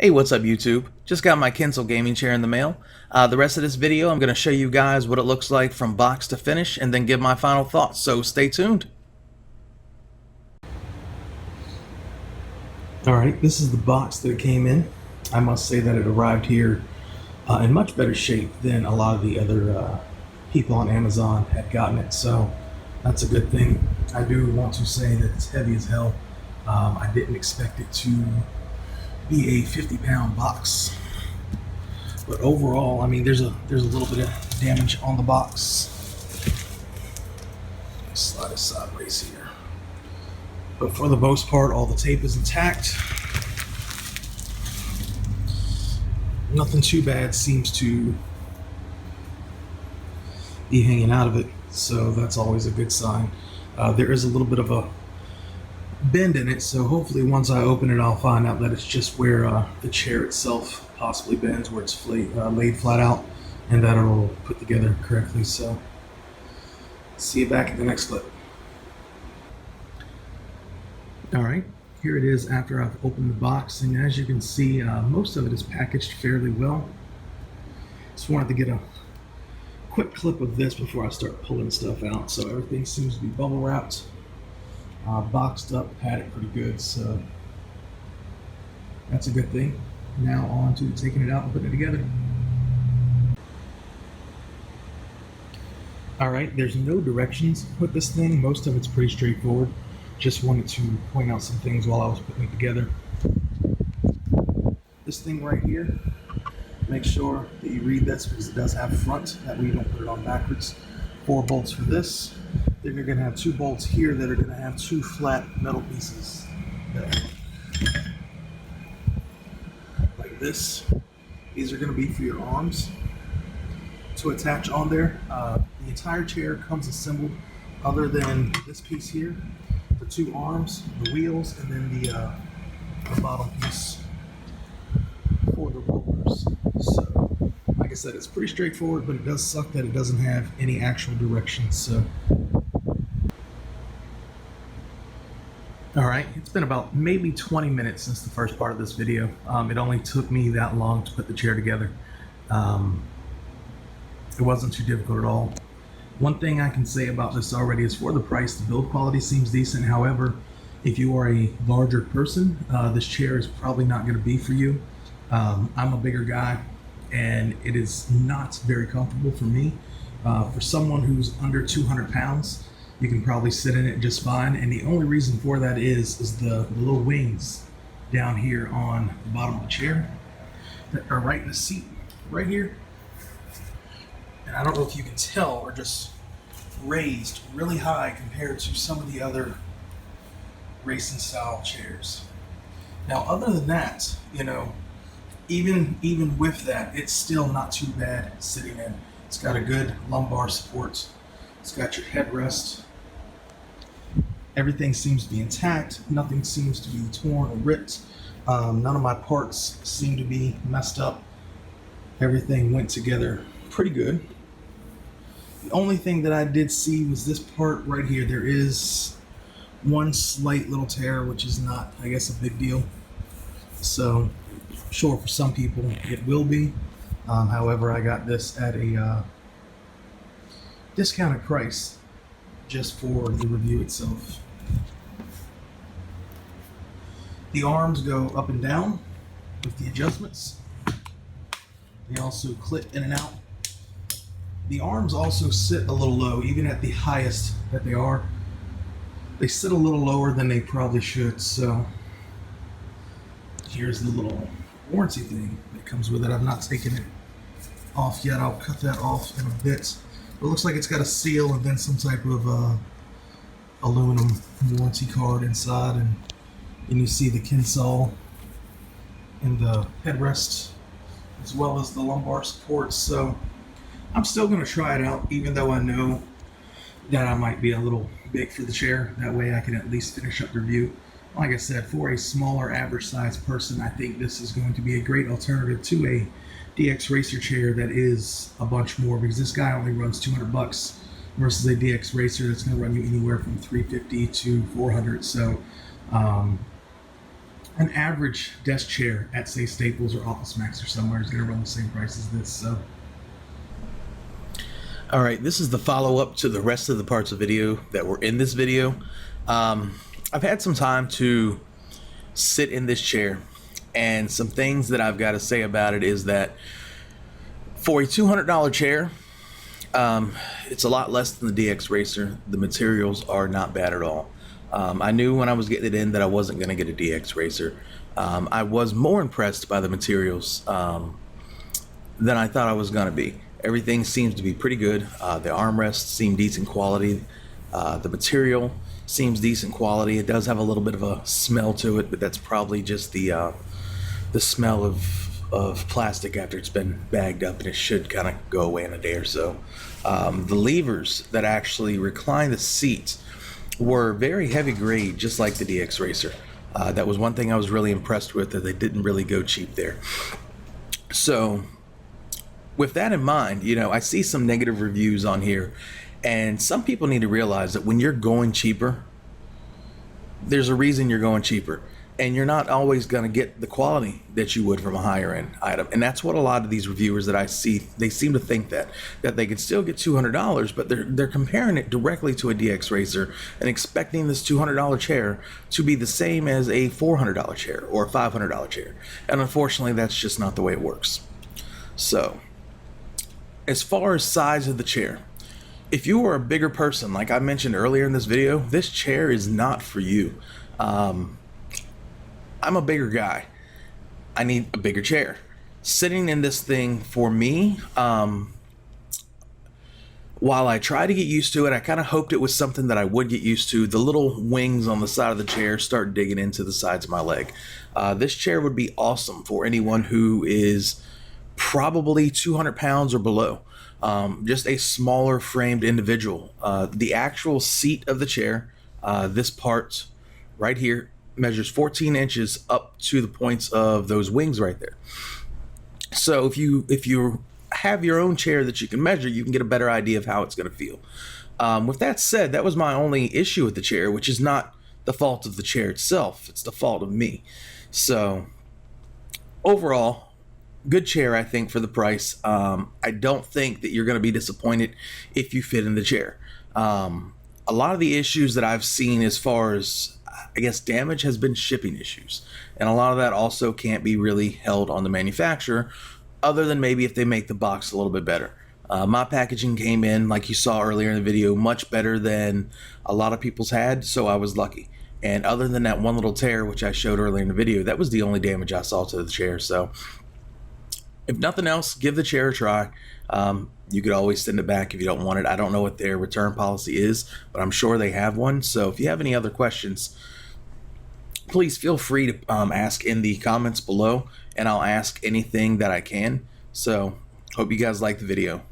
Hey, what's up YouTube? Just got my Kinsal gaming chair in the mail. The rest of this video I'm going to show you guys what it looks like from box to finish and then give my final thoughts, so stay tuned. Alright, this is the box that it came in. I must say that it arrived here in much better shape than a lot of the other people on Amazon had gotten it, so that's a good thing. I do want to say that it's heavy as hell. I didn't expect it to be a 50-pound box, but overall, I mean, there's a little bit of damage on the box. Slide it sideways here, but for the most part, all the tape is intact. Nothing too bad seems to be hanging out of it, so that's always a good sign. There is a little bit of a bend in it, so hopefully once I open it I'll find out that it's just where the chair itself possibly bends, where it's laid flat out, and that it'll put together correctly. So see you back at the next clip. Alright, here it is after I've opened the box, and as you can see, most of it is packaged fairly well. Just wanted to get a quick clip of this before I start pulling stuff out. So everything seems to be bubble wrapped, boxed up, padded pretty good, so that's a good thing. Now on to taking it out and putting it together. Alright, there's no directions with this thing. Most of it's pretty straightforward. Just wanted to point out some things while I was putting it together. This thing right here, make sure that you read this because it does have a front, that way you don't put it on backwards. 4 bolts for this. Then you're going to have 2 bolts here that are going to have 2 flat metal pieces like this. These are going to be for your arms to attach on there. The entire chair comes assembled other than this piece here, the 2 arms, the wheels, and then the bottom piece for the rollers. So like I said, it's pretty straightforward, but it does suck that it doesn't have any actual directions. So alright, it's been about maybe 20 minutes since the first part of this video. It only took me that long to put the chair together. It wasn't too difficult at all. One thing I can say about this already is for the price, the build quality seems decent. However, if you are a larger person, this chair is probably not going to be for you. I'm a bigger guy, and it is not very comfortable for me. For someone who's under 200 pounds, you can probably sit in it just fine, and the only reason for that is the little wings down here on the bottom of the chair that are right in the seat, right here. And I don't know if you can tell, are just raised really high compared to some of the other racing style chairs. Now, other than that, you know, even with that, it's still not too bad sitting in. It's got a good lumbar support. It's got your headrest. Everything seems to be intact. Nothing seems to be torn or ripped. None of my parts seem to be messed up. Everything went together pretty good. The only thing that I did see was this part right here. There is one slight little tear, which is not, I guess, a big deal. So, sure, for some people it will be. However, I got this at a discounted price just for the review itself. The arms go up and down with the adjustments. They also clip in and out. The arms also sit a little low, even at the highest that they are. They sit a little lower than they probably should, so here's the little warranty thing that comes with it. I've not taken it off yet. I'll cut that off in a bit. It looks like it's got a seal and then some type of aluminum warranty card inside, and you see the Kinsal in the headrest as well as the lumbar supports. So I'm still going to try it out, even though I know that I might be a little big for the chair. That way I can at least finish up the review. Like I said, for a smaller average sized person, I think this is going to be a great alternative to a DXracer chair that is a bunch more, because this guy only runs $200 versus a DXracer that's going to run you anywhere from $350 to $400. So an average desk chair at, say, Staples or Office Max or somewhere is going to run the same price as this. So, all right, this is the follow-up to the rest of the parts of video that were in this video. I've had some time to sit in this chair, and some things that I've got to say about it is that for a $200 chair, it's a lot less than the DXracer. The materials are not bad at all. I knew when I was getting it in that I wasn't going to get a DXracer. I was more impressed by the materials than I thought I was going to be. Everything seems to be pretty good. The armrests seem decent quality. The material seems decent quality. It does have a little bit of a smell to it, but that's probably just the smell of plastic after it's been bagged up, and it should kind of go away in a day or so. The levers that actually recline the seats were very heavy grade, just like the DXracer. That was one thing I was really impressed with, that they didn't really go cheap there. So with that in mind, you know, I see some negative reviews on here, and some people need to realize that when you're going cheaper, there's a reason you're going cheaper, and you're not always going to get the quality that you would from a higher end item. And that's what a lot of these reviewers that I see, they seem to think that they could still get $200, but they're comparing it directly to a DXracer and expecting this $200 chair to be the same as a $400 chair or a $500 chair. And unfortunately, that's just not the way it works. So as far as size of the chair, if you are a bigger person, like I mentioned earlier in this video, this chair is not for you. I'm a bigger guy. I need a bigger chair. Sitting in this thing for me, while I try to get used to it, I kind of hoped it was something that I would get used to. The little wings on the side of the chair start digging into the sides of my leg. This chair would be awesome for anyone who is probably 200 pounds or below. Just a smaller framed individual. The actual seat of the chair, this part right here, measures 14 inches up to the points of those wings right there. So if you have your own chair that you can measure, you can get a better idea of how it's going to feel. With that said, that was my only issue with the chair, which is not the fault of the chair itself. It's the fault of me. So overall, good chair, I think, for the price. I don't think that you're going to be disappointed if you fit in the chair. A lot of the issues that I've seen as far as, I guess, damage has been shipping issues. And a lot of that also can't be really held on the manufacturer, other than maybe if they make the box a little bit better. My packaging came in, like you saw earlier in the video, much better than a lot of people's had, so I was lucky. And other than that one little tear, which I showed earlier in the video, that was the only damage I saw to the chair. So if nothing else, give the chair a try. You could always send it back if you don't want it. I don't know what their return policy is, but I'm sure they have one. So if you have any other questions, please feel free to ask in the comments below, and I'll ask anything that I can. So hope you guys like the video.